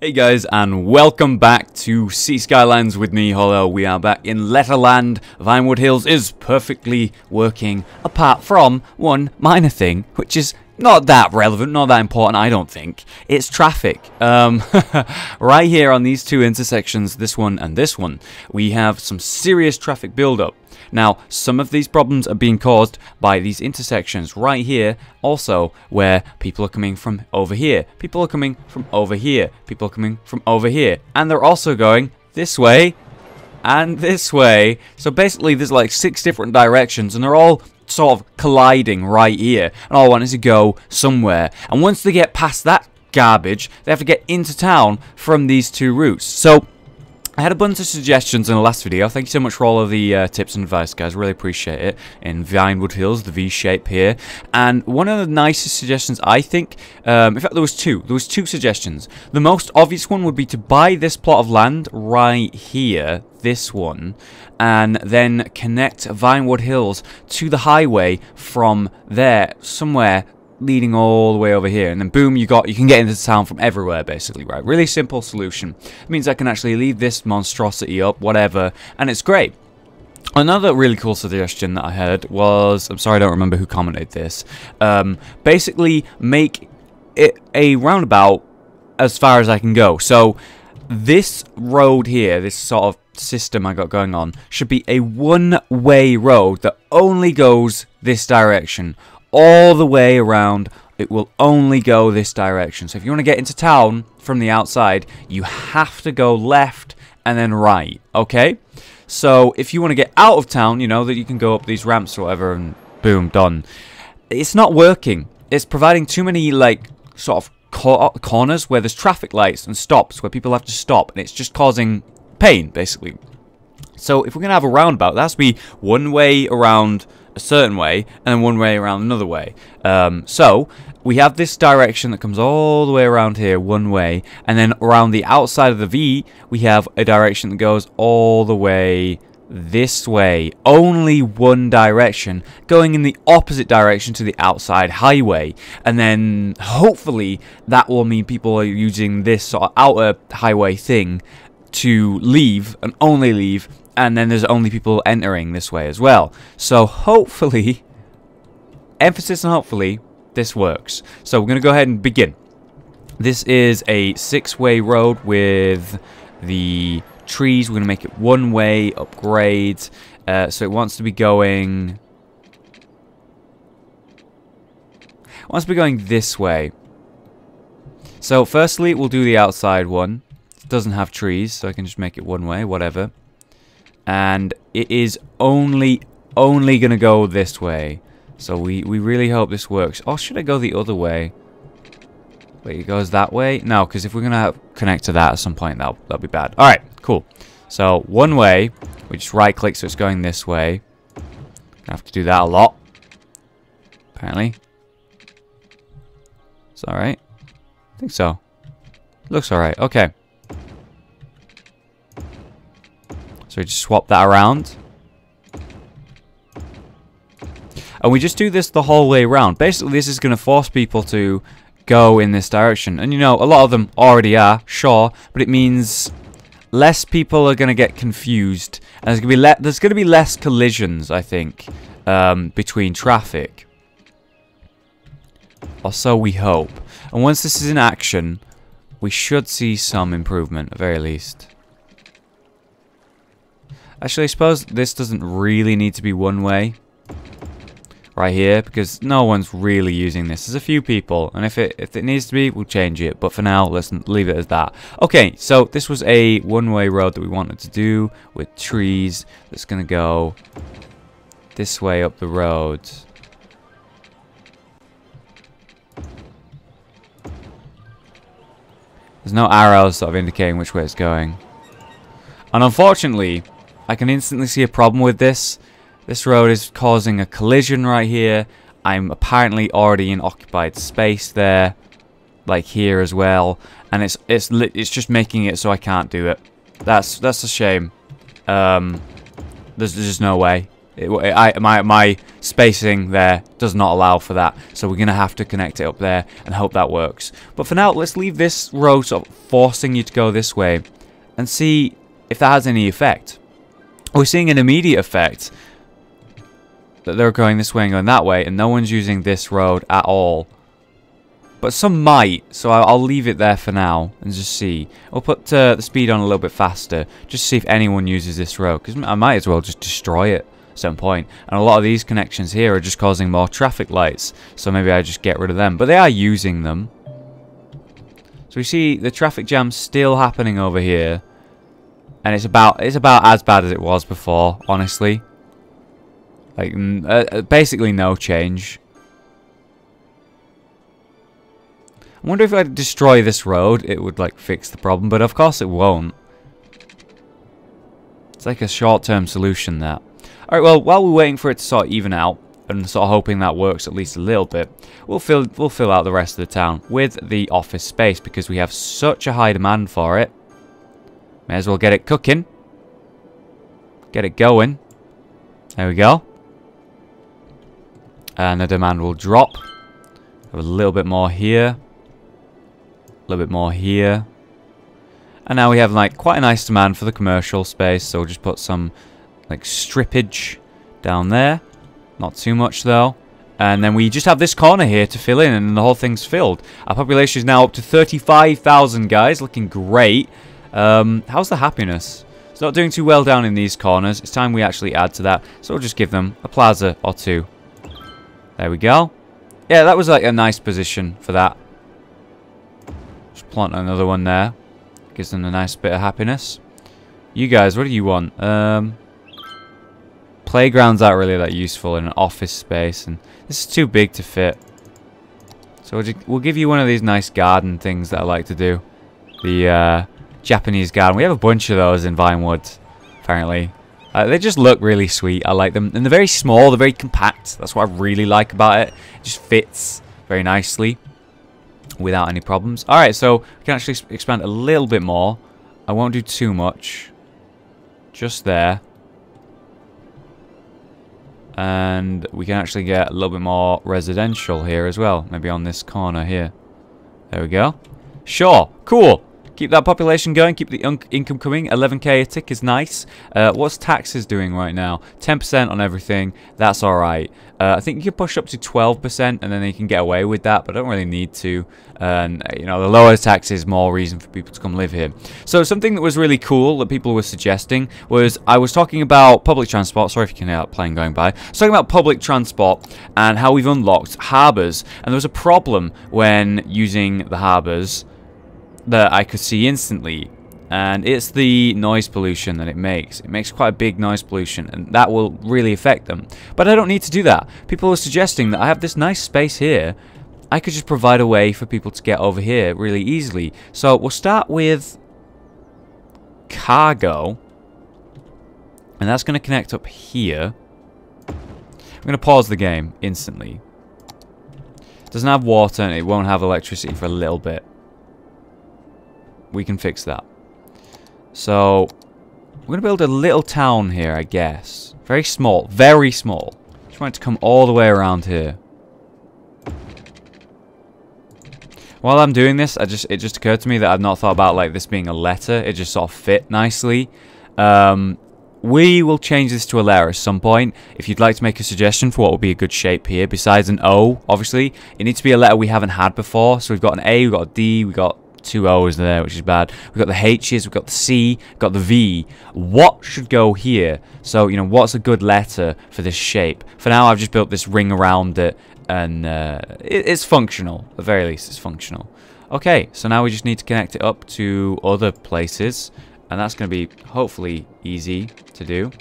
Hey guys, and welcome back to Sea Skylines with me, Hollow. We are back in Letterland. Vinewood Hills is perfectly working, apart from one minor thing, which is not that relevant, not that important, I don't think. It's traffic. Right here on these two intersections, this one and this one, we have some serious traffic buildup. Now, some of these problems are being caused by these intersections right here, also, where people are coming from over here. People are coming from over here. People are coming from over here. And they're also going this way and this way. So basically, there's like 6 different directions, and they're all sort of colliding right here. And all I want is to go somewhere. And once they get past that garbage, they have to get into town from these 2 routes. So I had a bunch of suggestions in the last video. Thank you so much for all of the tips and advice, guys. Really appreciate it. In Vinewood Hills, the V shape here. And one of the nicest suggestions, I think, in fact, there was 2. There was 2 suggestions. The most obvious one would be to buy this plot of land right here, this one, and then connect Vinewood Hills to the highway from there, somewhere leading all the way over here, and then boom, you can get into town from everywhere, basically, right? Really simple solution. It means I can actually leave this monstrosity up, whatever, and it's great. Another really cool suggestion that I heard was, I'm sorry, I don't remember who commented this, basically make it a roundabout as far as I can go. So this road here, this sort of system I got going on, should be a one-way road that only goes this direction. All the way around, it will only go this direction. So if you want to get into town from the outside, you have to go left and then right, okay? So if you want to get out of town, you know, that you can go up these ramps or whatever, and boom, done. It's not working. It's providing too many, like, sort of corners where there's traffic lights and stops, where people have to stop, and it's just causing pain, basically. So if we're going to have a roundabout, that has to be one way around a certain way, and then one way around another way. So we have this direction that comes all the way around here, one way, and then around the outside of the V, we have a direction that goes all the way this way. Only one direction, going in the opposite direction to the outside highway. And then hopefully that will mean people are using this sort of outer highway thing to leave, and only leave, and then there's only people entering this way as well. So hopefully, emphasis on hopefully, this works. So we're going to go ahead and begin. This is a 6-way road with the trees. We're going to make it one-way, upgrade. So it wants to be going... this way. So firstly, we'll do the outside one. It doesn't have trees, so I can just make it one way, whatever. And it is only gonna go this way. So we really hope this works. Or should I go the other way? Wait, it goes that way? No, because if we're gonna connect to that at some point, that'll be bad. Alright, cool. So one way, we just right click so it's going this way. I have to do that a lot, apparently. It's alright. I think so. Looks alright, okay. So we just swap that around. And we just do this the whole way around. Basically, this is going to force people to go in this direction. And you know, a lot of them already are, sure. But it means less people are going to get confused. And there's going to be less collisions, I think, between traffic. Or so we hope. And once this is in action, we should see some improvement, at the very least. Actually, I suppose this doesn't really need to be one way right here, because no one's really using this. There's a few people, and if it needs to be, we'll change it. But for now, let's leave it as that. Okay, so this was a one-way road that we wanted to do with trees. That's going to go this way up the road. There's no arrows sort of indicating which way it's going. And unfortunately, I can instantly see a problem with this. This road is causing a collision right here. I'm apparently already in occupied space there, like here as well, and it's just making it so I can't do it. That's a shame. There's just no way. My spacing there does not allow for that, so we're going to have to connect it up there and hope that works. But for now, let's leave this road sort of forcing you to go this way and see if that has any effect. We're seeing an immediate effect that they're going this way and going that way, and no one's using this road at all. But some might, so I'll leave it there for now and just see. I'll put the speed on a little bit faster, just to see if anyone uses this road, because I might as well just destroy it at some point. And a lot of these connections here are just causing more traffic lights, so maybe I just get rid of them. But they are using them. So we see the traffic jam still happening over here, and it's about as bad as it was before, honestly. Like basically no change. I wonder if I destroy this road, it would like fix the problem, but of course it won't. It's like a short-term solution, that. Alright, well, while we're waiting for it to sort of even out, and sort of hoping that works at least a little bit, we'll fill out the rest of the town with the office space, because we have such a high demand for it. May as well get it cooking. Get it going. There we go. And the demand will drop. Have a little bit more here. A little bit more here. And now we have like quite a nice demand for the commercial space, so we'll just put some like strippage down there. Not too much though. And then we just have this corner here to fill in, and the whole thing's filled. Our population is now up to 35,000, guys. Looking great. How's the happiness? It's not doing too well down in these corners. It's time we actually add to that. So we'll just give them a plaza or two. There we go. Yeah, that was like a nice position for that. Just plant another one there. Gives them a nice bit of happiness. You guys, what do you want? Playgrounds aren't really that useful in an office space, and this is too big to fit. So we'll give you one of these nice garden things that I like to do. The Japanese garden. We have a bunch of those in Vinewood, apparently. They just look really sweet. I like them. And they're very small. They're very compact. That's what I really like about it. It just fits very nicely without any problems. Alright, so we can actually expand a little bit more. I won't do too much. Just there. And we can actually get a little bit more residential here as well. Maybe on this corner here. There we go. Sure. Cool. Keep that population going, keep the income coming. 11k a tick is nice. What's taxes doing right now? 10% on everything. That's alright. I think you can push up to 12% and then you can get away with that, but I don't really need to. And, you know, the lower taxes, more reason for people to come live here. So something that was really cool that people were suggesting was, I was talking about public transport. Sorry if you can hear that plane going by. I was talking about public transport and how we've unlocked harbours. And there was a problem when using the harbours that I could see instantly, and it's the noise pollution that it makes. It makes quite a big noise pollution, and that will really affect them. But I don't need to do that. People are suggesting that I have this nice space here. I could just provide a way for people to get over here really easily. So we'll start with cargo, and that's going to connect up here. I'm going to pause the game instantly. It doesn't have water, and it won't have electricity for a little bit. We can fix that. So we're going to build a little town here, I guess. Very small. Very small. Just want it to come all the way around here. While I'm doing this, it just occurred to me that I've not thought about like this being a letter. It just sort of fit nicely. We will change this to a letter at some point. If you'd like to make a suggestion for what would be a good shape here, besides an O, obviously, it needs to be a letter we haven't had before. So we've got an A, we've got a D, we've got 2 O's there, which is bad. We've got the H's, we've got the C, we've got the V. What should go here? So, you know, what's a good letter for this shape? For now, I've just built this ring around it, and it's functional. At the very least, it's functional. Okay, so now we just need to connect it up to other places, and that's going to be, hopefully, easy to do.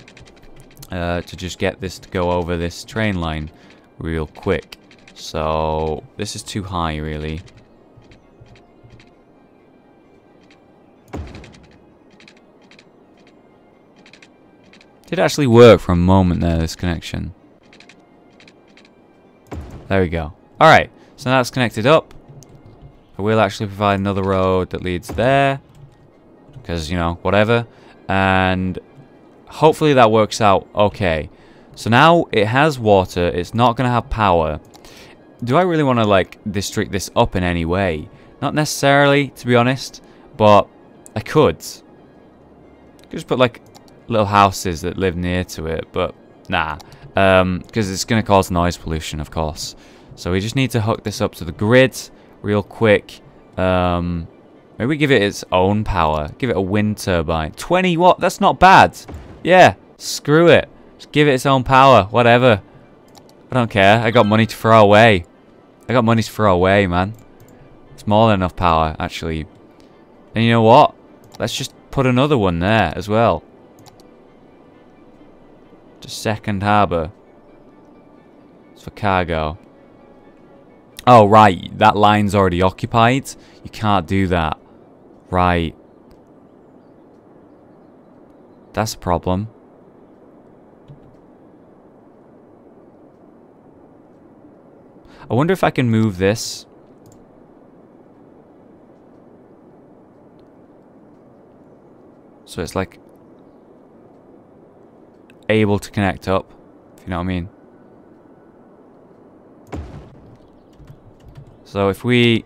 To just get this to go over this train line real quick. So, this is too high, really. Did actually work for a moment there, this connection. There we go. Alright, so now it's connected up. I will actually provide another road that leads there. Because, you know, whatever. And hopefully that works out okay. So now it has water. It's not going to have power. Do I really want to, like, district this up in any way? Not necessarily, to be honest. But I could. Just put, like, little houses that live near to it. But, nah. Because it's going to cause noise pollution, of course. So we just need to hook this up to the grid real quick. Maybe give it its own power. Give it a wind turbine. 20 watt. That's not bad. Yeah. Screw it. Just give it its own power. Whatever. I don't care. I got money to throw away. I got money to throw away, man. It's more than enough power, actually. And you know what? Let's just put another one there as well. Just second harbour. It's for cargo. Oh, right. That line's already occupied. You can't do that. Right. That's a problem. I wonder if I can move this. So it's like able to connect up, if you know what I mean. So if we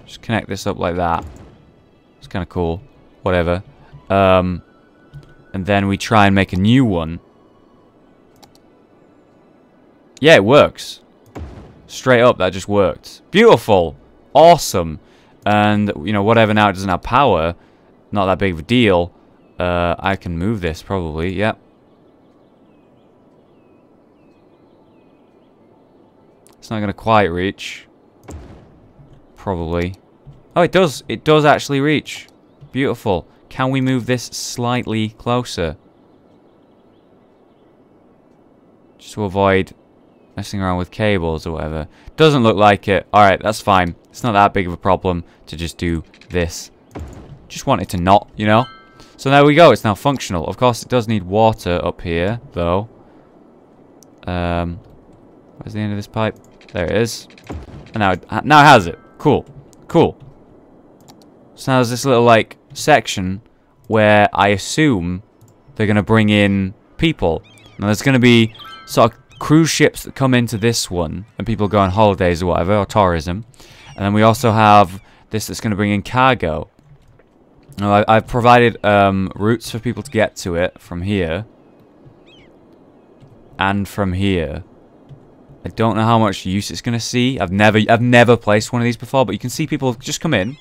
just connect this up like that, it's kind of cool. Whatever. And then we try and make a new one. Yeah, it works. Straight up, that just worked. Beautiful. Awesome. And, you know, whatever, now it doesn't have power. Not that big of a deal. I can move this, probably. Yep. It's not going to quite reach. Probably. Oh, it does. It does actually reach. Beautiful. Can we move this slightly closer? Just to avoid messing around with cables or whatever. Doesn't look like it. Alright, that's fine. It's not that big of a problem to just do this. Just want it to not, you know? So there we go. It's now functional. Of course, it does need water up here, though. Where's the end of this pipe? There it is. And now it has it. Cool. Cool. So now there's this little, like, section where I assume they're going to bring in people. Now there's going to be sort of cruise ships that come into this one, and people go on holidays or whatever, or tourism. And then we also have this that's going to bring in cargo. Now, I've provided routes for people to get to it from here. And from here. I don't know how much use it's going to see. I've never placed one of these before, but you can see people just come in.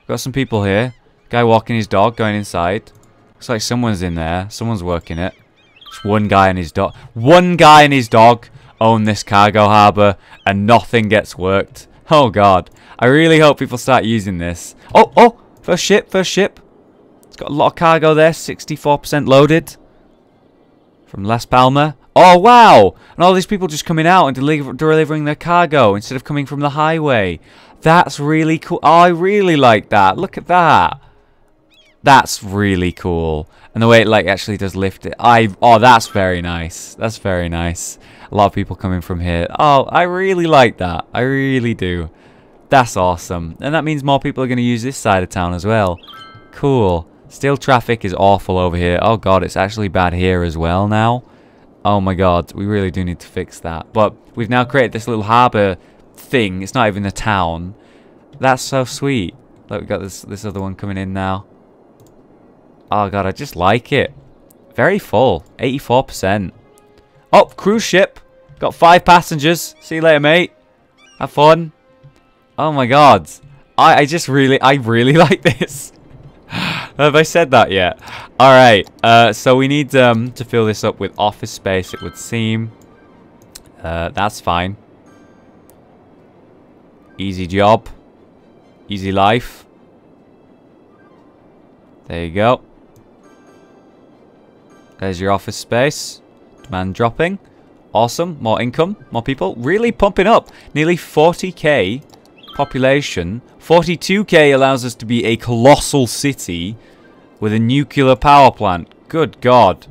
Got some people here. Guy walking his dog, going inside. Looks like someone's in there. Someone's working it. Just one guy and his dog. One guy and his dog own this cargo harbour, and nothing gets worked. Oh god. I really hope people start using this. Oh, oh! First ship, first ship. It's got a lot of cargo there. 64% loaded. From Las Palmas. Oh, wow! And all these people just coming out and delivering their cargo instead of coming from the highway. That's really cool. Oh, I really like that. Look at that. That's really cool. And the way it, like, actually does lift it. Oh, that's very nice. That's very nice. A lot of people coming from here. Oh, I really like that. I really do. That's awesome. And that means more people are going to use this side of town as well. Cool. Still traffic is awful over here. Oh, God, it's actually bad here as well now. Oh, my God. We really do need to fix that. But we've now created this little harbour thing. It's not even a town. That's so sweet. Look, we've got this other one coming in now. Oh, God, I just like it. Very full. 84%. Oh, cruise ship. Got 5 passengers. See you later, mate. Have fun. Oh, my God. I really like this. Have I said that yet? Alright, so we need to fill this up with office space, it would seem. That's fine. Easy job. Easy life. There you go. There's your office space. Demand dropping. Awesome. More income. More people. Really pumping up. Nearly 40k population. 42k allows us to be a colossal city with a nuclear power plant. Good God.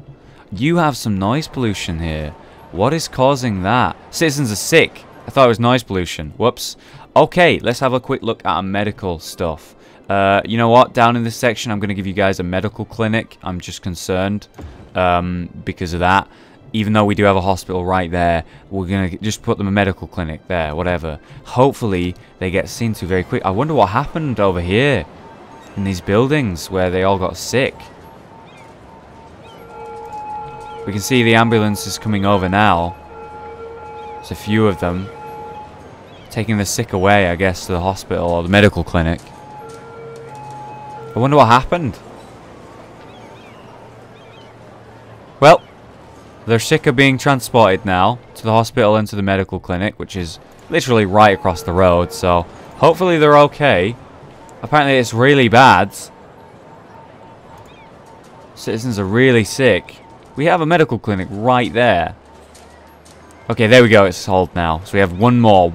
You have some noise pollution here. What is causing that? Citizens are sick. I thought it was noise pollution. Whoops. Okay, let's have a quick look at our medical stuff. You know what? Down in this section, I'm going to give you guys a medical clinic. I'm just concerned because of that. Even though we do have a hospital right there, we're going to just put them a medical clinic there, whatever. Hopefully, they get seen to very quick. I wonder what happened over here in these buildings where they all got sick. We can see the ambulance is coming over now. There's a few of them. Taking the sick away, I guess, to the hospital or the medical clinic. I wonder what happened. Well, their sick are being transported now to the hospital and to the medical clinic, which is literally right across the road, so hopefully they're okay. Apparently it's really bad. Citizens are really sick. We have a medical clinic right there. Okay, there we go, it's solved now. So we have one more.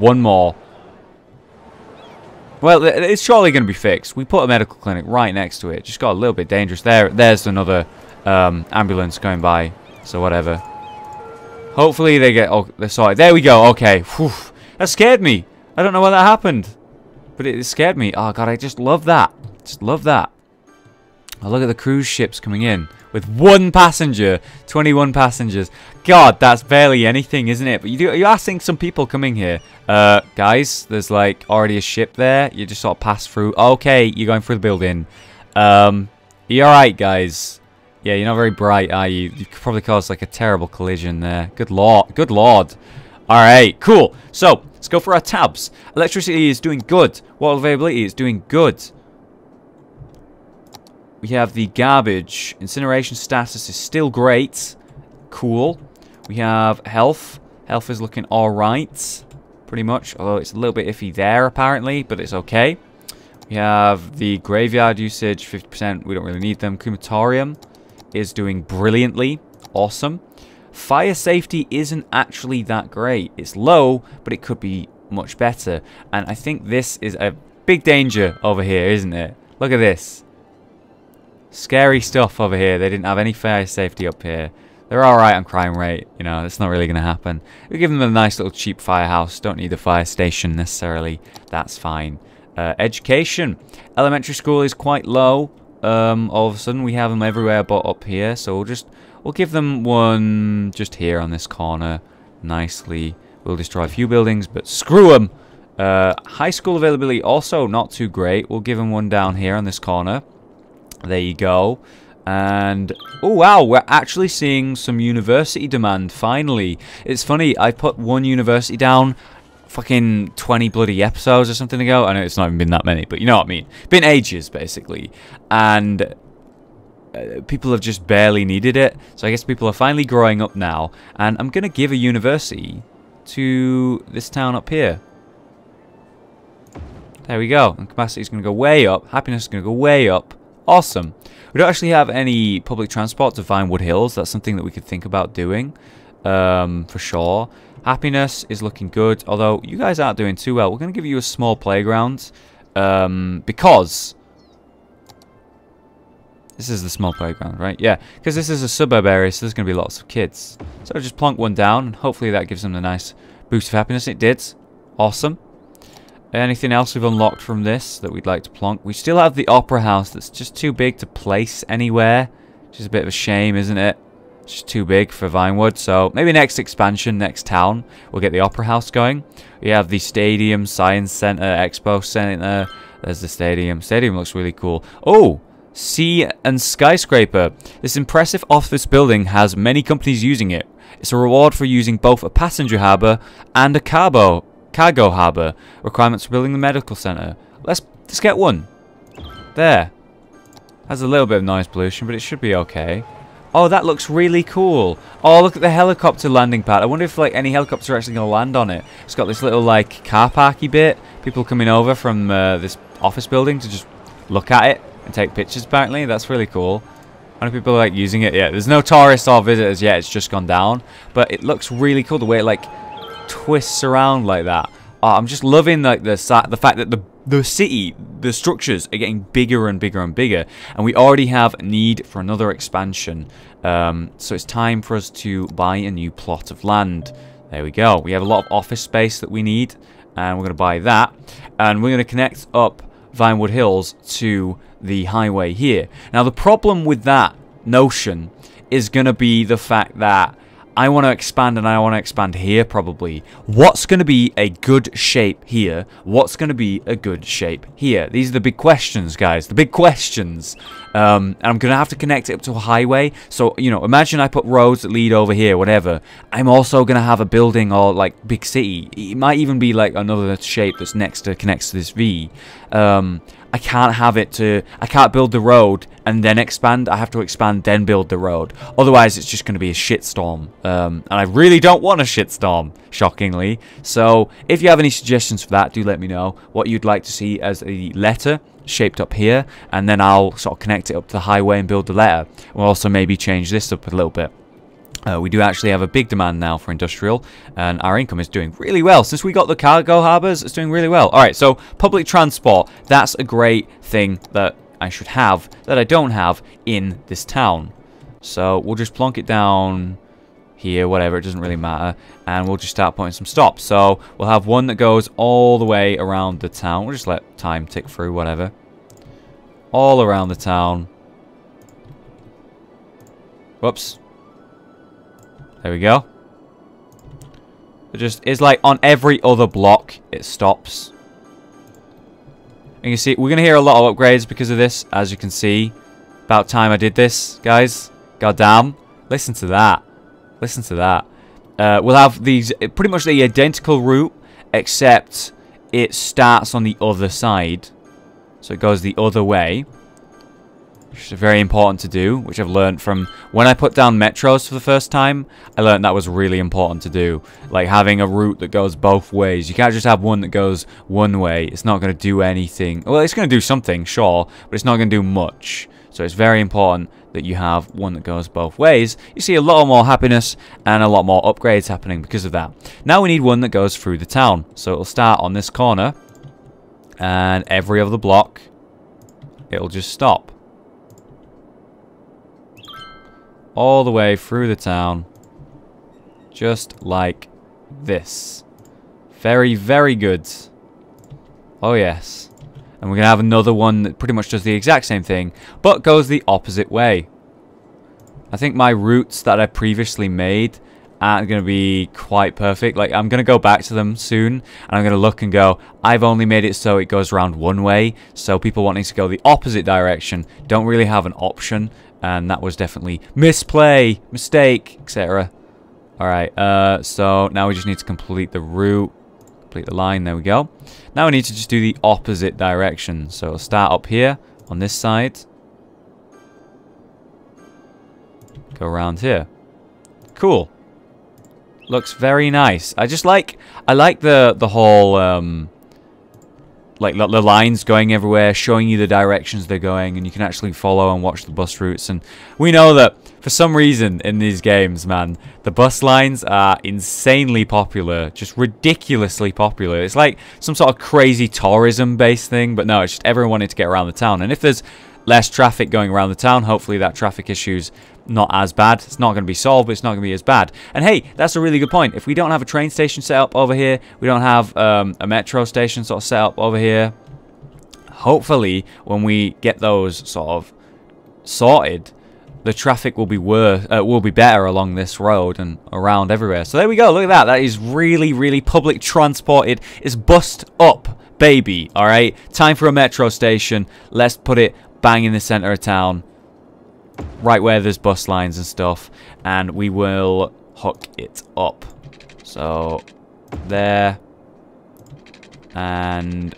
Well, it's surely going to be fixed. We put a medical clinic right next to it. Just got a little bit dangerous there. There's another ambulance going by. So whatever. Hopefully they get... Oh, they're sorted. There we go. Okay. Whew. That scared me. I don't know why that happened. But it scared me. Oh, God, I just love that. Just love that. Oh, look at the cruise ships coming in. With 1 passenger. 21 passengers. God, that's barely anything, isn't it? But you are seeing some people coming here. Guys, there's like already a ship there. You just sort of pass through. Okay, you're going through the building. You alright, guys? Yeah, you're not very bright, are you? You could probably cause like a terrible collision there. Good lord. Good lord. Alright, cool. So, let's go for our tabs. Electricity is doing good. Water availability is doing good. We have the garbage. Incineration status is still great. Cool. We have health. Health is looking alright. Pretty much. Although it's a little bit iffy there, apparently. But it's okay. We have the graveyard usage. 50%. We don't really need them. Crematorium is doing brilliantly. Awesome. Fire safety isn't actually that great. It's low, but it could be much better. And I think this is a big danger over here, isn't it? Look at this. Scary stuff over here. They didn't have any fire safety up here. They're alright on crime rate. You know, it's not really going to happen. We give them a nice little cheap firehouse. Don't need a fire station necessarily. That's fine. Education. Elementary school is quite low. All of a sudden we have them everywhere but up here. So we'll give them one just here on this corner. Nicely. We'll destroy a few buildings, but screw them. High school availability also not too great. We'll give them one down here on this corner. There you go. And, oh wow, we're actually seeing some university demand, finally. It's funny, I put one university down fucking 20 bloody episodes or something ago. I know it's not even been that many, but you know what I mean. Been ages, basically. And people have just barely needed it. So I guess people are finally growing up now. And I'm going to give a university to this town up here. There we go. And capacity is going to go way up. Happiness is going to go way up. Awesome. We don't actually have any public transport to Vinewood Hills. That's something that we could think about doing, for sure. Happiness is looking good, although you guys aren't doing too well. We're going to give you a small playground, because this is the small playground, right? Yeah, because this is a suburb area, so there's going to be lots of kids. So just plonk one down, and hopefully that gives them a nice boost of happiness. It did. Awesome. Anything else we've unlocked from this that we'd like to plonk? We still have the opera house that's just too big to place anywhere. Which is a bit of a shame, isn't it? It's just too big for Vinewood. So maybe next expansion, next town, we'll get the opera house going. We have the stadium, science center, expo center. There's the stadium. Stadium looks really cool. Oh, sea and skyscraper. This impressive office building has many companies using it. It's a reward for using both a passenger harbour and a cargo harbour. Requirements for building the medical centre. Let's get one. There. Has a little bit of noise pollution, but it should be okay. Oh, that looks really cool. Oh, look at the helicopter landing pad. I wonder if like any helicopters are actually going to land on it. It's got this little like car parky bit. People coming over from this office building to just look at it and take pictures. Apparently, that's really cool. How many people are like using it? Yeah, there's no tourists or visitors yet. It's just gone down, but it looks really cool the way it like twists around like that. Oh, I'm just loving like the fact that the city, the structures are getting bigger and bigger and bigger, and we already have need for another expansion. So it's time for us to buy a new plot of land. There we go. We have a lot of office space that we need, and we're going to buy that, and we're going to connect up Vinewood Hills to the highway here. Now, the problem with that notion is going to be the fact that I want to expand, and I want to expand here probably. What's going to be a good shape here? What's going to be a good shape here? These are the big questions, guys. The big questions. And I'm going to have to connect it up to a highway. So, you know, imagine I put roads that lead over here, whatever. I'm also going to have a building or, like, big city. It might even be, like, another shape that's connects to this V. I can't have it to... I can't build the road and then expand. I have to expand, then build the road. Otherwise, it's just going to be a shitstorm. And I really don't want a shitstorm, shockingly. So, if you have any suggestions for that, do let me know what you'd like to see as a letter shaped up here. And then I'll sort of connect it up to the highway and build the letter. We'll also maybe change this up a little bit. We do actually have a big demand now for industrial, and our income is doing really well. Since we got the cargo harbours, it's doing really well. Alright, so public transport, that's a great thing that I should have, that I don't have in this town. So we'll just plonk it down here, whatever, it doesn't really matter, and we'll just start putting some stops. So we'll have one that goes all the way around the town. We'll just let time tick through, whatever. All around the town. Whoops. There we go. It just is like on every other block it stops. And you see, we're gonna hear a lot of upgrades because of this, as you can see. About time I did this, guys. Goddamn. Listen to that. Listen to that. We'll have these pretty much the identical route, except it starts on the other side. So it goes the other way. Which is very important to do, which I've learned from when I put down metros for the first time. I learned that was really important to do, like having a route that goes both ways. You can't just have one that goes one way. It's not going to do anything. Well, it's going to do something, sure, but it's not going to do much. So it's very important that you have one that goes both ways. You see a lot more happiness and a lot more upgrades happening because of that. Now we need one that goes through the town. So it'll start on this corner, and every other block it'll just stop. All the way through the town, just like this. Very, very good. Oh yes. And we're going to have another one that pretty much does the exact same thing, but goes the opposite way. I think my routes that I previously made aren't going to be quite perfect. Like, I'm going to go back to them soon, and I'm going to look and go, I've only made it so it goes around one way, so people wanting to go the opposite direction don't really have an option. And that was definitely misplay, mistake, etc. Alright, so now we just need to complete the route. Complete the line, there we go. Now we need to just do the opposite direction. So it'll start up here on this side. Go around here. Cool. Looks very nice. I like the whole like the lines going everywhere, showing you the directions they're going, and you can actually follow and watch the bus routes. And we know that for some reason in these games, man, the bus lines are insanely popular, just ridiculously popular. It's like some sort of crazy tourism-based thing, but no, it's just everyone wanting to get around the town. And if there's less traffic going around the town, hopefully that traffic issue's not as bad. It's not going to be solved, but it's not going to be as bad. And hey, that's a really good point. If we don't have a train station set up over here, we don't have a metro station sort of set up over here, hopefully when we get those sort of sorted, the traffic will be better along this road and around everywhere. So there we go. Look at that. That is really, really public transported. It's bust up, baby. All right. Time for a metro station. Let's put it bang in the center of town, right where there's bus lines and stuff, and we will hook it up. So there, and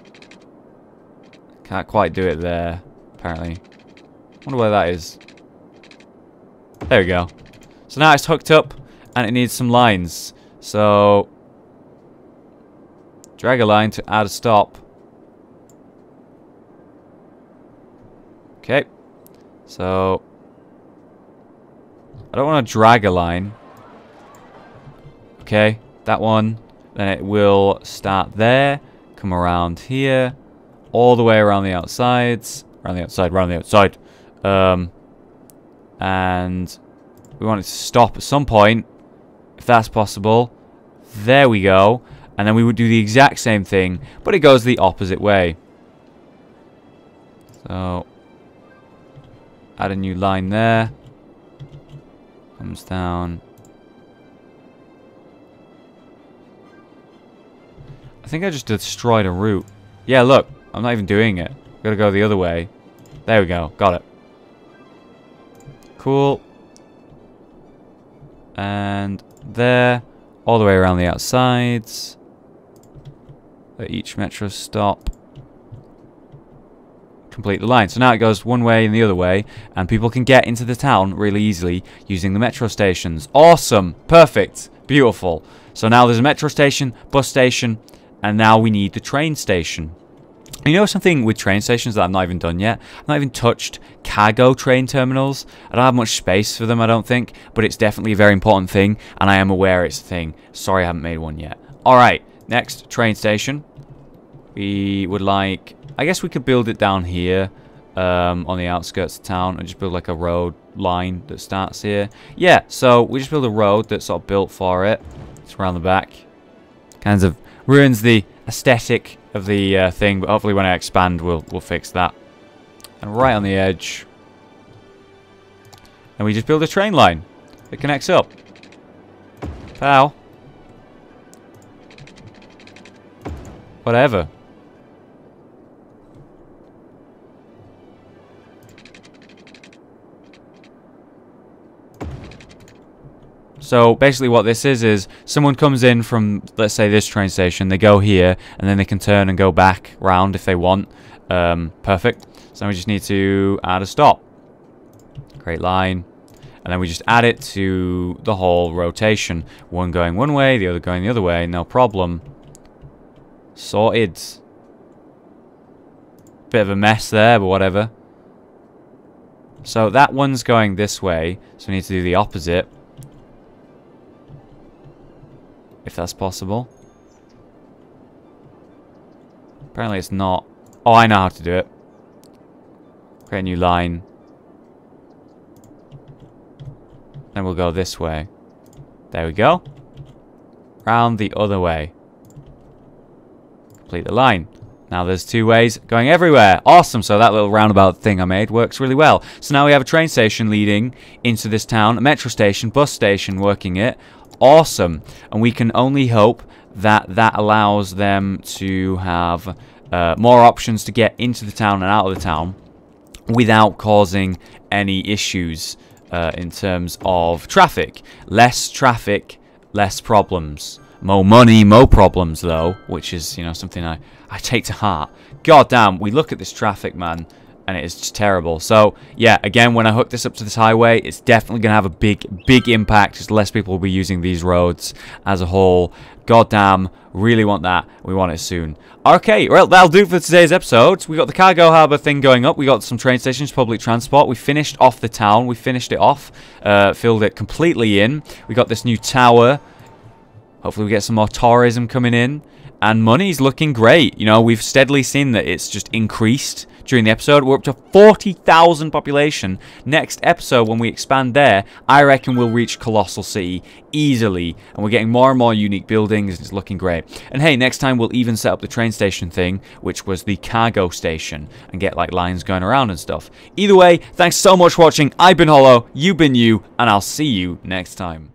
can't quite do it there apparently. Wonder where that is. There we go. So now it's hooked up and it needs some lines. So drag a line to add a stop. Okay. So I don't want to drag a line. Okay, that one. Then it will start there, come around here, all the way around the outsides, around the outside. And we want it to stop at some point, if that's possible. There we go. And then we would do the exact same thing, but it goes the opposite way. So, add a new line there. Comes down. I think I just destroyed a route. Yeah, look. I'm not even doing it. Gotta go the other way. There we go. Got it. Cool. And there. All the way around the outsides. At each metro stop. Complete the line. So now it goes one way and the other way. And people can get into the town really easily using the metro stations. Awesome. Perfect. Beautiful. So now there's a metro station, bus station, and now we need the train station. You know something with train stations that I've not even done yet? I've not even touched cargo train terminals. I don't have much space for them, I don't think. But it's definitely a very important thing, and I am aware it's a thing. Sorry I haven't made one yet. Alright, next, train station. We would like... I guess we could build it down here on the outskirts of town and just build like a road line that starts here. Yeah, so we just build a road that's sort of built for it. It's around the back. Kind of ruins the aesthetic of the thing, but hopefully when I expand we'll fix that. And right on the edge, and we just build a train line that connects up. Pow. Whatever. So basically what this is someone comes in from, let's say, this train station, they go here, and then they can turn and go back round if they want. Perfect. So we just need to add a stop. Great line. And then we just add it to the whole rotation. One going one way, the other going the other way, no problem. Sorted. Bit of a mess there, but whatever. So that one's going this way, so we need to do the opposite. If that's possible. Apparently it's not. Oh, I know how to do it. Create a new line. Then we'll go this way. There we go. Round the other way. Complete the line. Now there's two ways going everywhere. Awesome. So that little roundabout thing I made works really well. So now we have a train station leading into this town. A metro station, bus station working it. Awesome. And we can only hope that that allows them to have more options to get into the town and out of the town without causing any issues in terms of traffic. Less traffic, less problems. More money, more problems though, which is, you know, something I take to heart. God damn, we look at this traffic, man, and it is just terrible. So, yeah, again, when I hook this up to this highway, it's definitely going to have a big impact, because less people will be using these roads as a whole. God damn, really want that. We want it soon. Okay, well, that'll do for today's episode. We got the cargo harbour thing going up. We got some train stations, public transport. We finished off the town. We finished it off. Filled it completely in. We got this new tower. Hopefully we get some more tourism coming in. And money's looking great. You know, we've steadily seen that it's just increased during the episode. We're up to 40,000 population. Next episode, when we expand there, I reckon we'll reach Colossal City easily. And we're getting more and more unique buildings. It's looking great. And hey, next time we'll even set up the train station thing, which was the cargo station, and get like lines going around and stuff. Either way, thanks so much for watching. I've been Hollow, you've been you, and I'll see you next time.